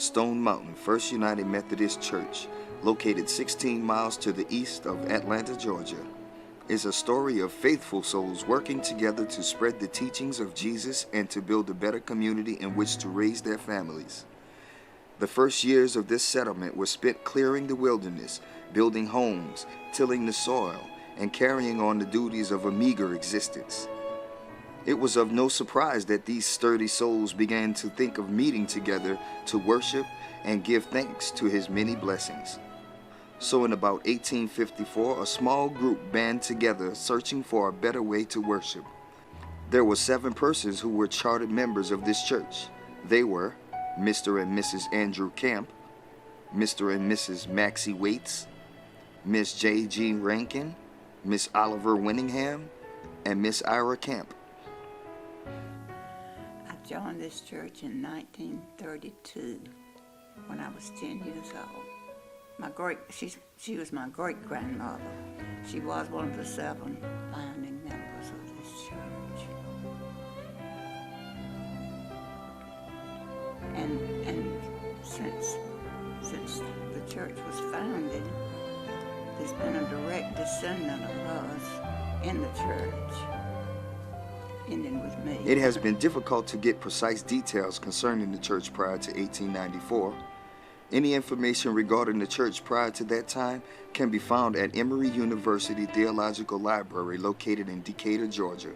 Stone Mountain First United Methodist Church, located 16 miles to the east of Atlanta, Georgia, is a story of faithful souls working together to spread the teachings of Jesus and to build a better community in which to raise their families. The first years of this settlement were spent clearing the wilderness, building homes, tilling the soil, and carrying on the duties of a meager existence. It was of no surprise that these sturdy souls began to think of meeting together to worship and give thanks to his many blessings. So in about 1854, a small group band together searching for a better way to worship. There were 7 persons who were chartered members of this church. They were Mr. and Mrs. Andrew Camp, Mr. and Mrs. Maxie Waits, Miss J.G. Rankin, Miss Oliver Winningham, and Miss Ira Camp. I joined this church in 1932 when I was 10 years old. She was my great-grandmother. She was one of the 7 founding members of this church. And since the church was founded, there's been a direct descendant of us in the church, ending with me. It has been difficult to get precise details concerning the church prior to 1894. Any information regarding the church prior to that time can be found at Emory University Theological Library located in Decatur, Georgia.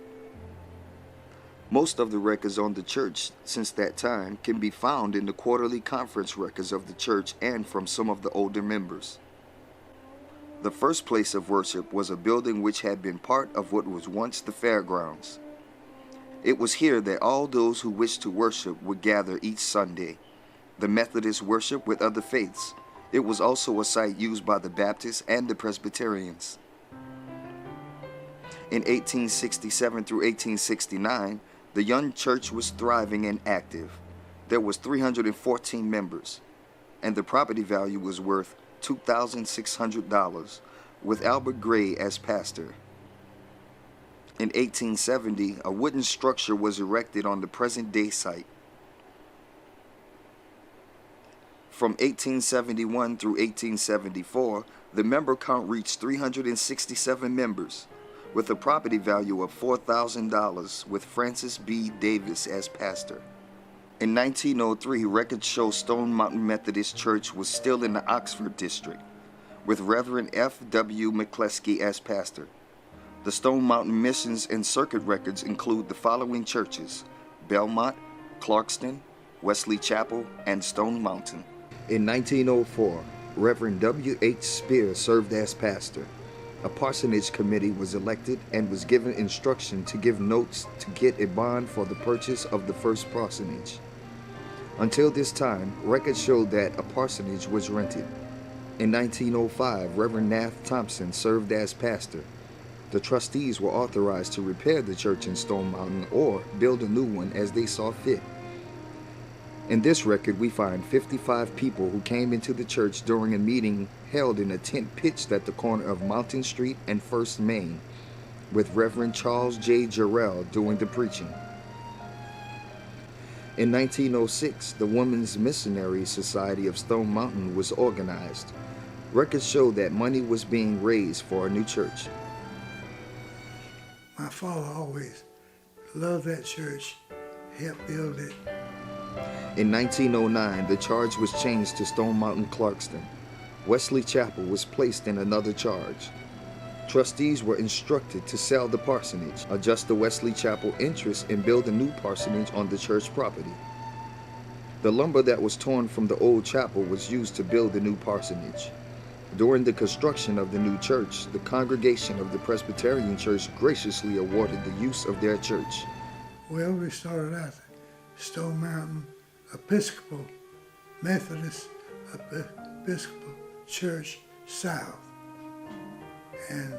Most of the records on the church since that time can be found in the quarterly conference records of the church and from some of the older members. The first place of worship was a building which had been part of what was once the fairgrounds. It was here that all those who wished to worship would gather each Sunday. The Methodists worshiped with other faiths. It was also a site used by the Baptists and the Presbyterians. In 1867 through 1869, the young church was thriving and active. There was 314 members, and the property value was worth $2,600, with Albert Gray as pastor. In 1870, a wooden structure was erected on the present-day site. From 1871 through 1874, the member count reached 367 members, with a property value of $4,000, with Francis B. Davis as pastor. In 1903, records show Stone Mountain Methodist Church was still in the Oxford district, with Reverend F. W. McCleskey as pastor. The Stone Mountain missions and circuit records include the following churches: Belmont, Clarkston, Wesley Chapel, and Stone Mountain. In 1904, Reverend W. H. Spear served as pastor. A parsonage committee was elected and was given instruction to give notes to get a bond for the purchase of the first parsonage. Until this time, records showed that a parsonage was rented. In 1905, Reverend Nath Thompson served as pastor. The trustees were authorized to repair the church in Stone Mountain or build a new one as they saw fit. In this record, we find 55 people who came into the church during a meeting held in a tent pitched at the corner of Mountain Street and First Main, with Reverend Charles J. Jarrell doing the preaching. In 1906, the Women's Missionary Society of Stone Mountain was organized. Records show that money was being raised for a new church. My father always loved that church, helped build it. In 1909, the charge was changed to Stone Mountain Clarkston. Wesley Chapel was placed in another charge. Trustees were instructed to sell the parsonage, adjust the Wesley Chapel interest, and build a new parsonage on the church property. The lumber that was torn from the old chapel was used to build the new parsonage. During the construction of the new church, the congregation of the Presbyterian Church graciously awarded the use of their church. Well, we started out Stone Mountain Episcopal Methodist Episcopal Church South, and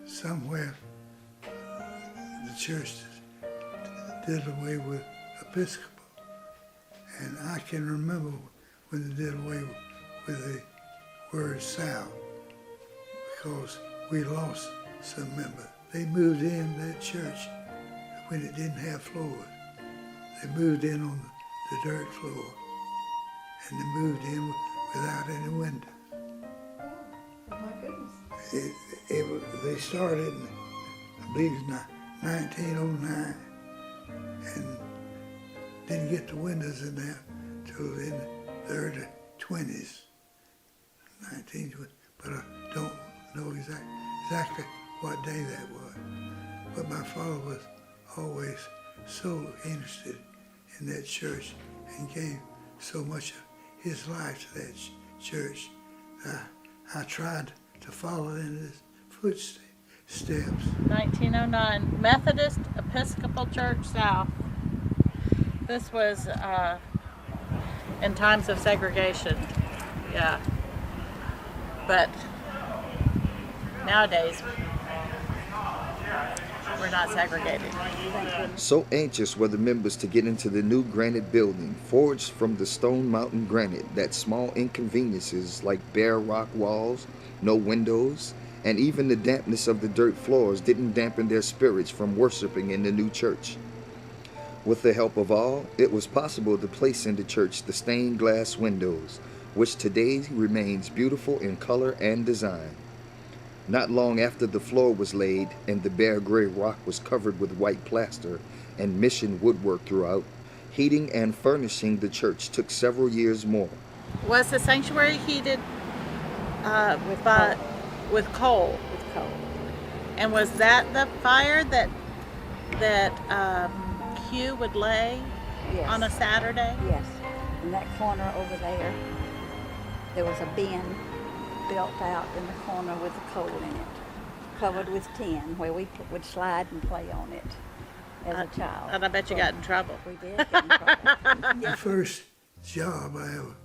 somewhere the church did away with Episcopal, and I can remember when they did away with the word South, because we lost some members. They moved in that church when it didn't have floors. They moved in on the dirt floor, and they moved in without any windows. Oh my goodness. They started in, I believe, 1909, and didn't get the windows in there till in the early 20s, 1920. But I don't know exactly what day that was. But my father was always so interested in that church and gave so much of his life to that church. I tried to follow in his footsteps. 1909, Methodist Episcopal Church South. This was in times of segregation, yeah. But nowadays, we're not segregated. So anxious were the members to get into the new granite building, forged from the Stone Mountain granite, that small inconveniences like bare rock walls, no windows, and even the dampness of the dirt floors didn't dampen their spirits from worshiping in the new church. With the help of all, it was possible to place in the church the stained glass windows, which today remains beautiful in color and design. Not long after the floor was laid and the bare gray rock was covered with white plaster and mission woodwork throughout, heating and furnishing the church took several years more. Was the sanctuary heated With with coal? With coal. And was that the fire that Hugh would lay Yes. on a Saturday? Yes. In that corner over there, there was a bin built out in the corner with the coal in it, covered with tin, where we would slide and play on it as a child. And I bet you got in trouble. We did get in trouble. The first job I ever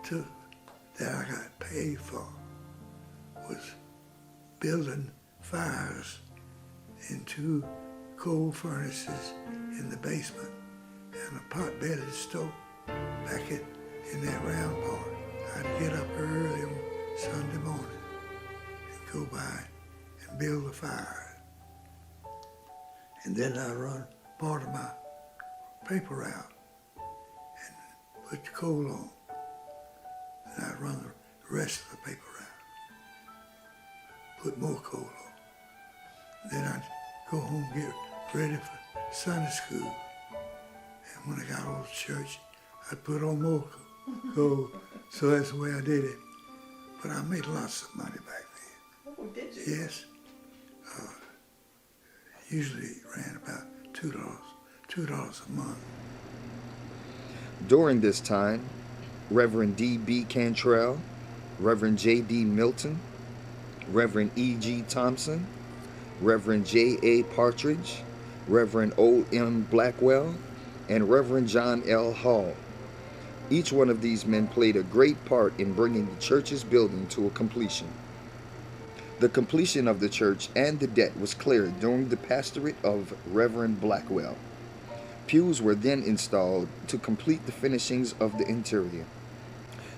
took that I got paid for was building fires in 2 coal furnaces in the basement and a pot-bellied stove back in that round part. I'd get up early on Sunday morning and go by and build the fire. And then I'd run part of my paper out and put the coal on. And I'd run the rest of the paper out, put more coal on. Then I'd go home, get ready for Sunday school. And when I got home to church, I'd put on more coal. So that's the way I did it. But I made lots of money back then. Oh, did you? Yes. Usually it ran about $2 a month. During this time, Reverend D.B. Cantrell, Reverend J.D. Milton, Reverend E.G. Thompson, Reverend J.A. Partridge, Reverend O.M. Blackwell, and Reverend John L. Hall. Each one of these men played a great part in bringing the church's building to a completion. The completion of the church and the debt was cleared during the pastorate of Reverend Blackwell. Pews were then installed to complete the finishings of the interior.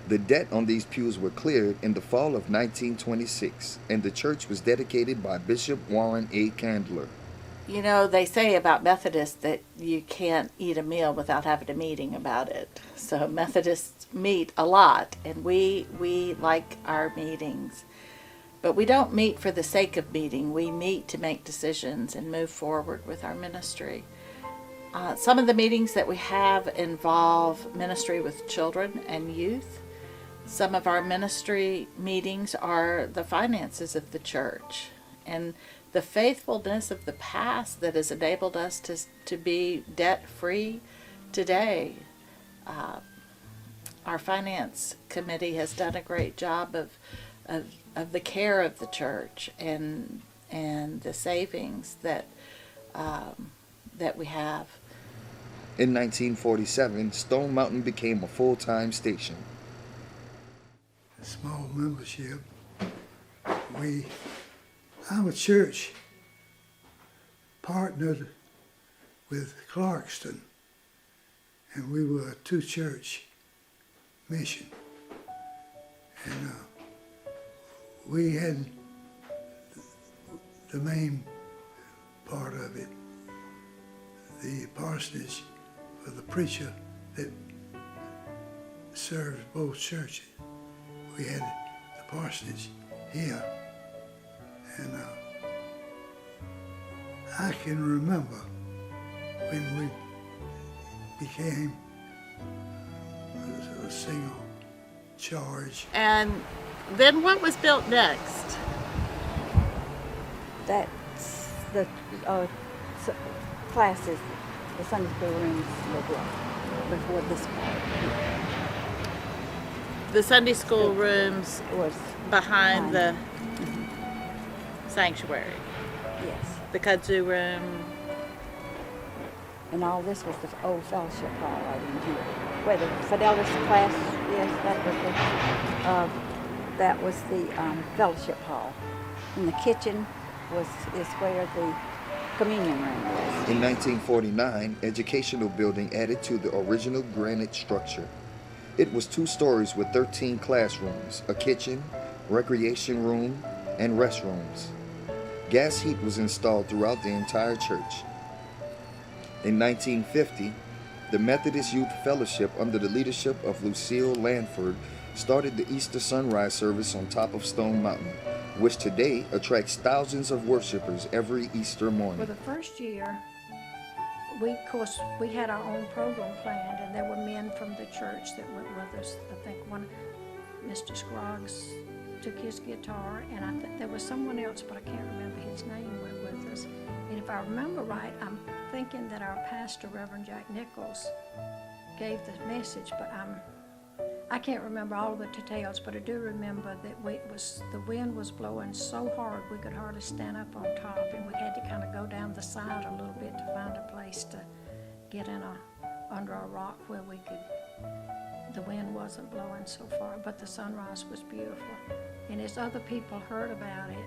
The debt on these pews were cleared in the fall of 1926, and the church was dedicated by Bishop Warren A. Candler. You know, they say about Methodists that you can't eat a meal without having a meeting about it. So Methodists meet a lot, and we like our meetings. But we don't meet for the sake of meeting. We meet to make decisions and move forward with our ministry. Some of the meetings that we have involve ministry with children and youth. Some of our ministry meetings are the finances of the church and the faithfulness of the past that has enabled us to be debt-free today. Our finance committee has done a great job of the care of the church and the savings that we have. In 1947, Stone Mountain became a full-time station. Small membership. Our church partnered with Clarkston, and we were a 2-church mission. And we had the main part of it, the parsonage for the preacher that served both churches. We had the parsonage here, and I can remember when we became a single charge. And then what was built next? That's the classes, the Sunday school rooms were built before this part. The Sunday school rooms Was behind the sanctuary, Yes. the kudzu room. And all this was the old fellowship hall right in here. Where the Fidelis class, yes, that was the fellowship hall. And the kitchen is where the communion room was. In 1949, educational building added to the original granite structure. It was 2 stories with 13 classrooms, a kitchen, recreation room, and restrooms. Gas heat was installed throughout the entire church. In 1950, the Methodist Youth Fellowship, under the leadership of Lucille Lanford, started the Easter sunrise service on top of Stone Mountain, which today attracts thousands of worshipers every Easter For morning. the first year, we had our own program planned, and there were men from the church that went with us. I think Mr. Scroggs took his guitar, and I think there was someone else, but I can't remember his name, went with us. And if I remember right, I'm thinking that our pastor, Reverend Jack Nichols, gave the message, but I can't remember all of the details, but I do remember that the wind was blowing so hard we could hardly stand up on top, and we had to kind of go down the side a little bit to find a place to get under a rock where the wind wasn't blowing so far, but the sunrise was beautiful. And as other people heard about it,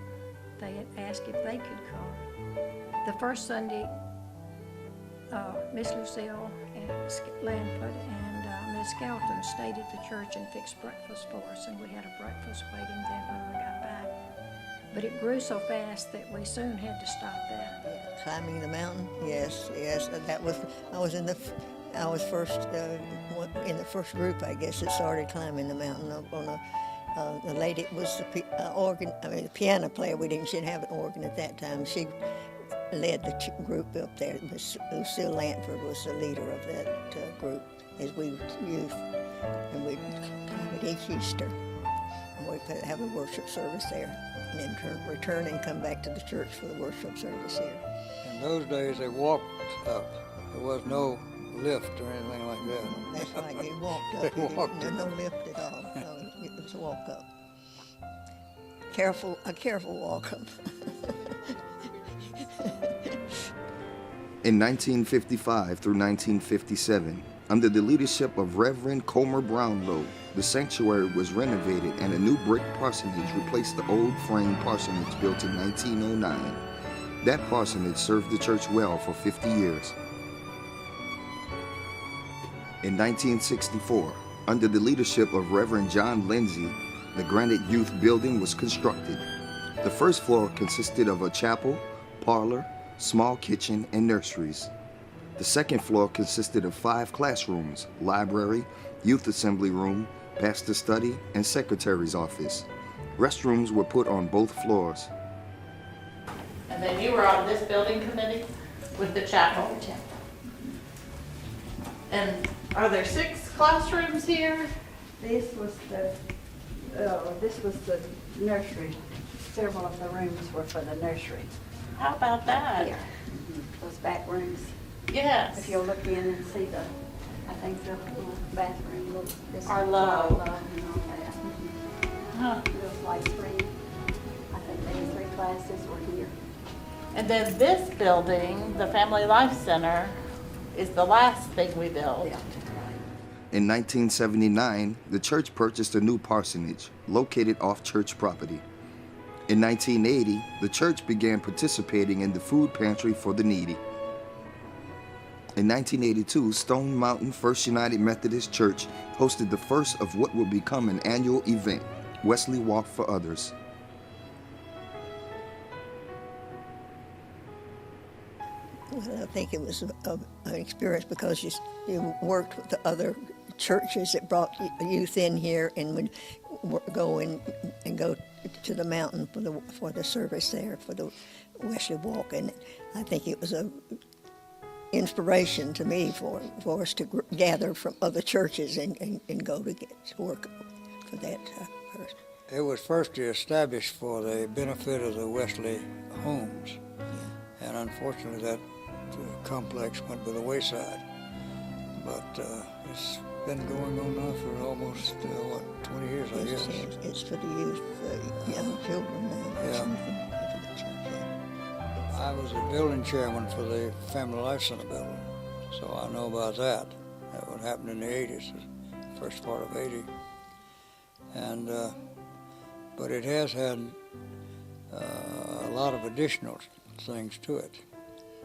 they had asked if they could come. The first Sunday, Miss Lucille and Lanford and Miss Skelton stayed at the church and fixed breakfast for us, and we had a breakfast waiting then when we got back. But it grew so fast that we soon had to stop there. Climbing the mountain, yes. That was. I was first in the first group, I guess, that started climbing the mountain up on the lady was the the piano player. We shouldn't have an organ at that time. She led the group up there. Lucille Lanford was the leader of that group as we were youth, and we'd climb it each Easter. And we'd have a worship service there, and then return and come back to the church for the worship service here. In those days, they walked up. There was no lift or anything like that. That's right, you walked up. There was no lift at all. No, it was a walk up. A careful walk up. In 1955 through 1957, under the leadership of Reverend Comer Brownlow, the sanctuary was renovated and a new brick parsonage replaced the old frame parsonage built in 1909. That parsonage served the church well for 50 years. In 1964, under the leadership of Reverend John Lindsay, the Granite Youth Building was constructed. The first floor consisted of a chapel, parlor, small kitchen, and nurseries. The second floor consisted of 5 classrooms, library, youth assembly room, pastor study, and secretary's office. Restrooms were put on both floors. And then you were on this building committee with the chapel. And are there 6 classrooms here? This was the nursery. Several of the rooms were for the nursery. How about that? Here, those back rooms. Yes. If you'll look in and see I think the bathroom Are low. And all that. Huh. It was like 3. I think maybe 3 classes were here. And then this building, the Family Life Center, is the last thing we built. Yeah. In 1979, the church purchased a new parsonage located off church property. In 1980, the church began participating in the food pantry for the needy. In 1982, Stone Mountain First United Methodist Church hosted the first of what would become an annual event, Wesley Walk for Others. Well, I think it was an experience because you worked with the other churches that brought youth in here and would go and go to the mountain for the service there, for the Wesley Walk. And I think it was a inspiration to me for us to gather from other churches and go to work for that person. It was first established for the benefit of the Wesley homes, and unfortunately that complex went by the wayside. But it's been going on now for almost, 20 years, I guess. It's for the youth, young children now. Yeah. Something for the church, yeah. I was a building chairman for the Family Life Center building, so I know about that. That would happen in the 80s, the first part of 80. And, but it has had a lot of additional things to it.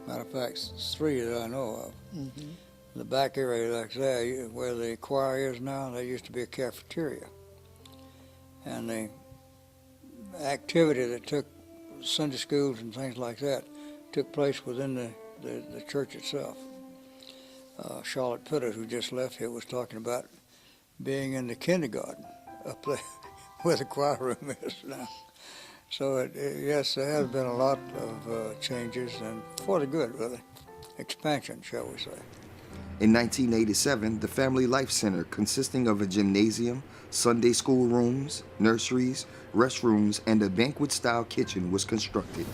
Matter of fact, 3 that I know of. Mm-hmm. The back area like there, where the choir is now, there used to be a cafeteria. And the activity that took Sunday schools and things like that took place within the church itself. Charlotte Pittard, who just left here, was talking about being in the kindergarten up there where the choir room is now. So yes, there has been a lot of changes, and for the good, really. Expansion, shall we say. In 1987, the Family Life Center, consisting of a gymnasium, Sunday school rooms, nurseries, restrooms, and a banquet-style kitchen, was constructed. You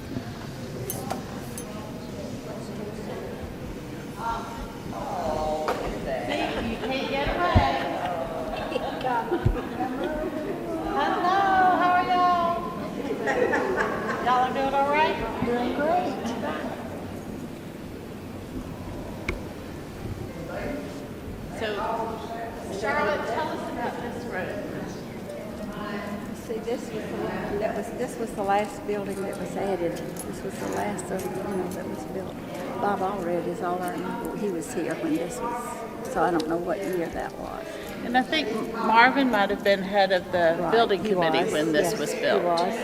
can't get away. Hello, how are y'all? Y'all are doing all right? Doing great. So, Charlotte, tell us about this room. See, this was the last building that was added. This was the last of, that was built. Bob Allred is all I remember. He was here when this was, so I don't know what year that was. And I think Marvin might have been head of the Right, building he committee was. when this Yes, was he built. was.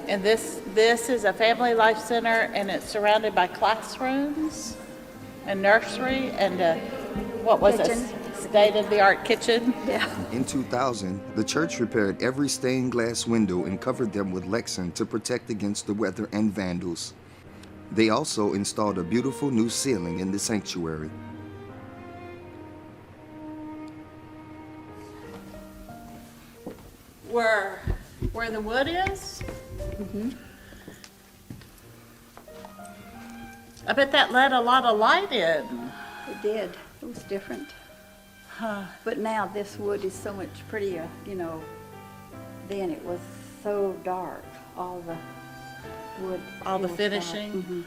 And this is a Family Life Center, and it's surrounded by classrooms, a nursery, and a, what was Kitchen. it? State-of-the-art kitchen. Yeah. In 2000, the church repaired every stained glass window and covered them with Lexan to protect against the weather and vandals. They also installed a beautiful new ceiling in the sanctuary. Where the wood is? Mm-hmm. I bet that let a lot of light in. It did. It was different. Huh. But now this wood is so much prettier, Then it was so dark, all the wood. All the it was finishing? dark. Mhm.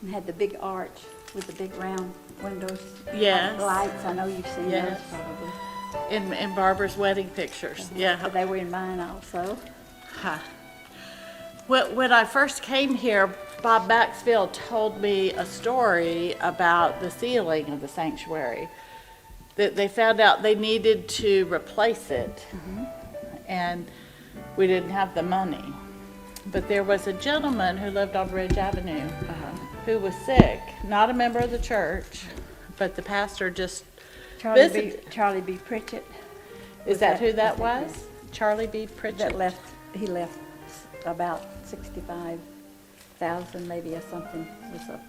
And had the big arch with the big round windows. Yes. Lights, I know you've seen Yes. those probably. In Barbara's wedding pictures, yeah. But they were in mine also. Huh. When I first came here, Bob Maxfield told me a story about the ceiling of the sanctuary. That they found out they needed to replace it, and we didn't have the money. But there was a gentleman who lived on Ridge Avenue who was sick, not a member of the church, but the pastor just visited. Charlie B. Pritchett. Is that who that was? Charlie B. Pritchett? He left about 65,000 maybe or something was up.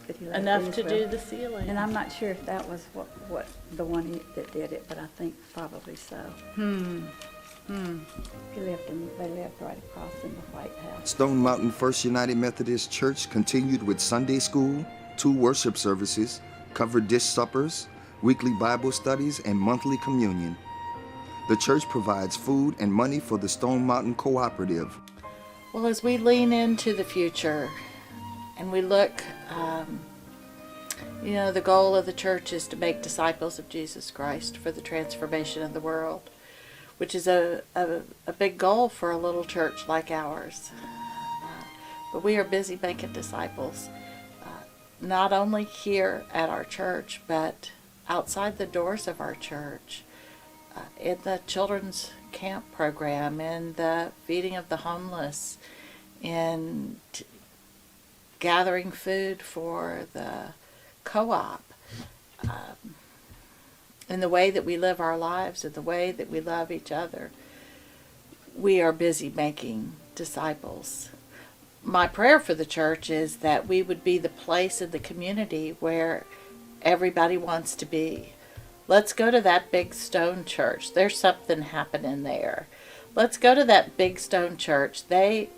That he left in Enough his to will. do the ceiling. And I'm not sure if that was what the one that did it, but I think probably so. They lived right across in the White House. Stone Mountain First United Methodist Church continued with Sunday school, 2 worship services, covered dish suppers, weekly Bible studies, and monthly communion. The church provides food and money for the Stone Mountain Cooperative. Well, as we lean into the future and we look, the goal of the church is to make disciples of Jesus Christ for the transformation of the world, which is a big goal for a little church like ours. But we are busy making disciples, not only here at our church, but outside the doors of our church, in the children's camp program, in the feeding of the homeless, in gathering food for the co-op. in the way that we live our lives, in the way that we love each other, we are busy making disciples. My prayer for the church is that we would be the place in the community where everybody wants to be. Let's go to that big stone church. There's something happening there. Let's go to that big stone church. They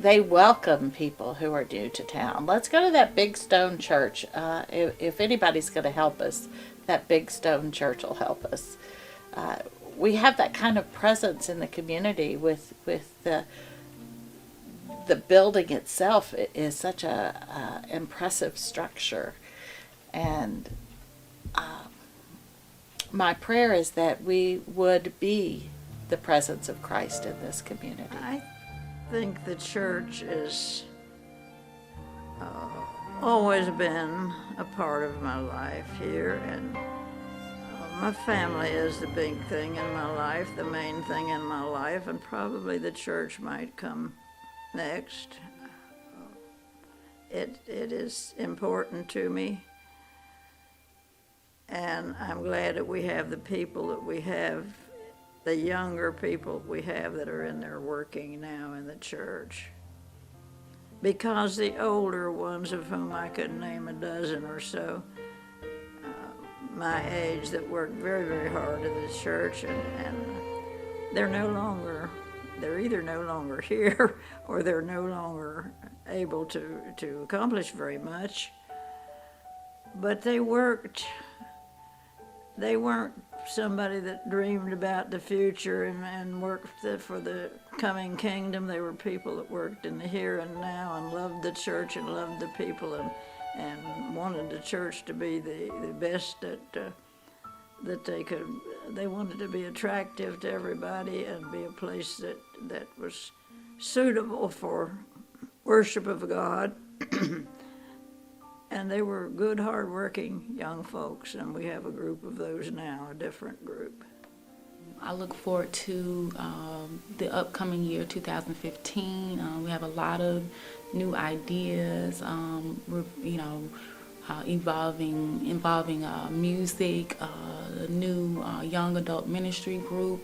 welcome people who are new to town. Let's go to that big stone church. If anybody's going to help us, that big stone church will help us. We have that kind of presence in the community with the building itself is such a impressive structure, and my prayer is that we would be the presence of Christ in this community. I think the church has always been a part of my life here, and my family is the big thing in my life, the main thing in my life, and probably the church might come next. It is important to me, and I'm glad that we have the people that we have, the younger people we have that are in there working now in the church. Because the older ones, of whom I could name a dozen or so, my age, that worked very, very hard in the church, and they're either no longer here or they're no longer able to accomplish very much. But they weren't somebody that dreamed about the future and worked for the coming kingdom. They were people that worked in the here and now and loved the church and loved the people and wanted the church to be the best that they could. They wanted to be attractive to everybody and be a place that was suitable for worship of God. And they were good, hard-working young folks, and we have a group of those now, a different group. I look forward to the upcoming year, 2015. We have a lot of new ideas, involving music, a new young adult ministry group.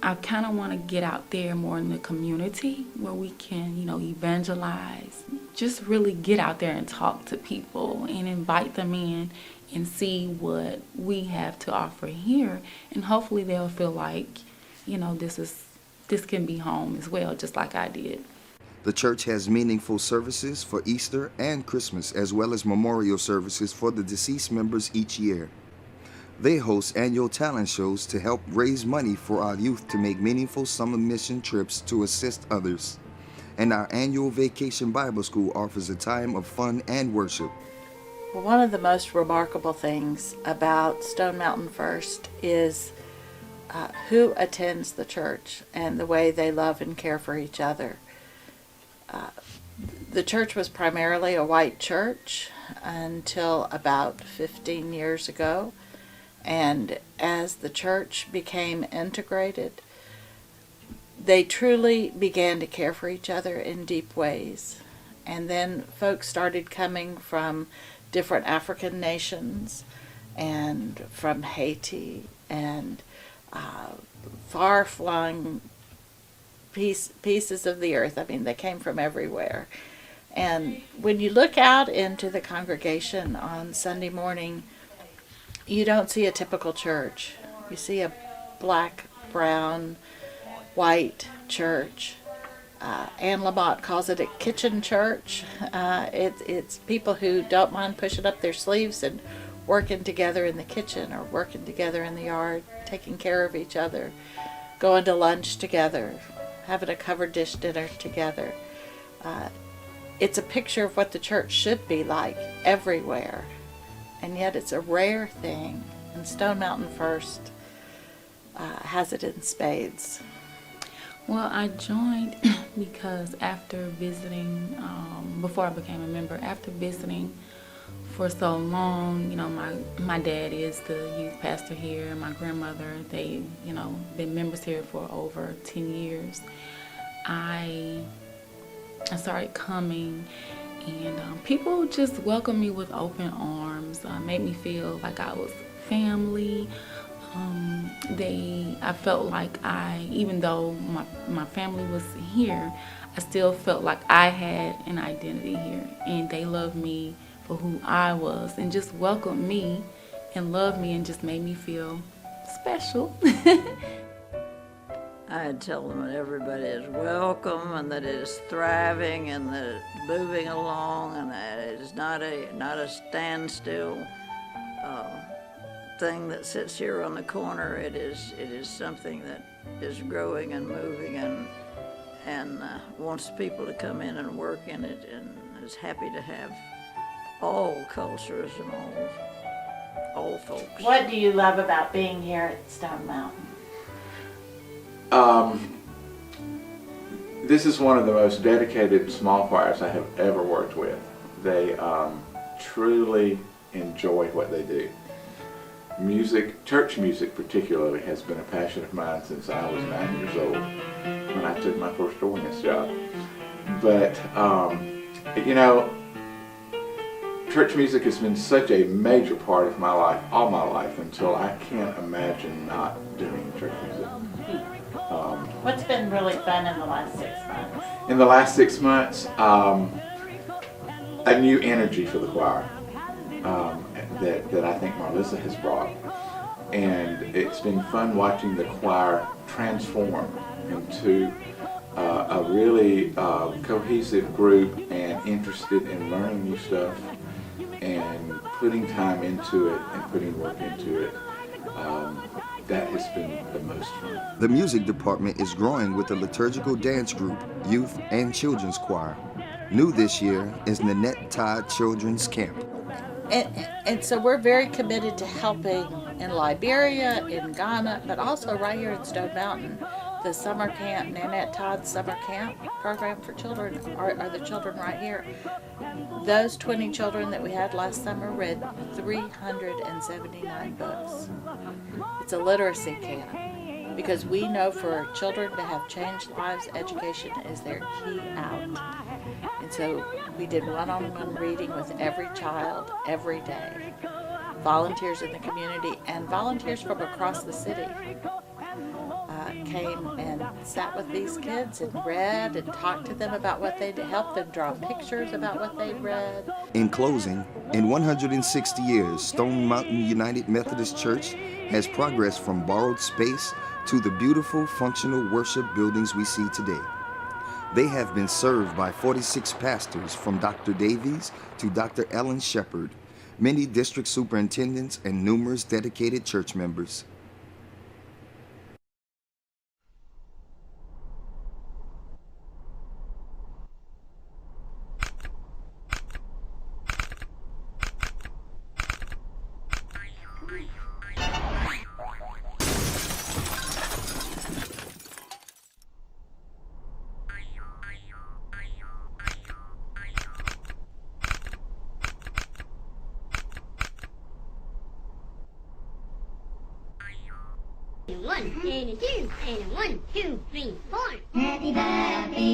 I kind of want to get out there more in the community where we can, evangelize. Just really get out there and talk to people and invite them in and see what we have to offer here. And hopefully they'll feel like, this can be home as well, just like I did. The church has meaningful services for Easter and Christmas, as well as memorial services for the deceased members each year. They host annual talent shows to help raise money for our youth to make meaningful summer mission trips to assist others. And our annual Vacation Bible School offers a time of fun and worship. Well, one of the most remarkable things about Stone Mountain First is who attends the church and the way they love and care for each other. The church was primarily a white church until about 15 years ago. And as the church became integrated, they truly began to care for each other in deep ways. And then folks started coming from different African nations and from Haiti and far-flung pieces of the earth. I mean, they came from everywhere. And when you look out into the congregation on Sunday morning, you don't see a typical church. You see a black, brown, white church. Anne Lamott calls it a kitchen church. It's people who don't mind pushing up their sleeves and working together in the kitchen or working together in the yard, taking care of each other, going to lunch together, having a covered dish dinner together. It's a picture of what the church should be like everywhere. And yet it's a rare thing. And Stone Mountain First has it in spades. Well, I joined because after visiting, before I became a member, after visiting for so long, my dad is the youth pastor here, my grandmother, they, been members here for over 10 years. I started coming And people just welcomed me with open arms, made me feel like I was family. I felt like even though my family was here, I still felt like I had an identity here, and they loved me for who I was and just welcomed me and loved me and just made me feel special. I tell them that everybody is welcome and that it is thriving and that it's moving along and that it is not a standstill thing that sits here on the corner. It is something that is growing and moving and wants people to come in and work in it, and is happy to have all cultures and all folks. What do you love about being here at Stone Mountain? This is one of the most dedicated small choirs I have ever worked with. They truly enjoy what they do. Music, church music particularly, has been a passion of mine since I was 9 years old when I took my first organist job. But, you know, church music has been such a major part of my life, all my life, until I can't imagine not doing church music. What's been really fun in the last 6 months? In the last 6 months, a new energy for the choir that I think Marlissa has brought. And it's been fun watching the choir transform into a really cohesive group and interested in learning new stuff and putting time into it and putting work into it. That has been the most fun. The music department is growing with a liturgical dance group, youth, and children's choir. New this year is Nanette Todd Children's Camp. And so we're very committed to helping in Liberia, in Ghana, but also right here in Stone Mountain. The summer camp, Nanette Todd's summer camp program for children, are the children right here. Those 20 children that we had last summer read 379 books. It's a literacy camp because we know for children to have changed lives, education is their key out. And so we did one-on-one reading with every child every day. Volunteers in the community and volunteers from across the city came and sat with these kids and read and talked to them about what they'd helped them draw pictures about what they'd read. In closing, in 160 years, Stone Mountain United Methodist Church has progressed from borrowed space to the beautiful, functional worship buildings we see today. They have been served by 46 pastors from Dr. Davies to Dr. Ellen Shepard, many district superintendents, and numerous dedicated church members. One and a two and a 1, 2, 3, 4. Happy birthday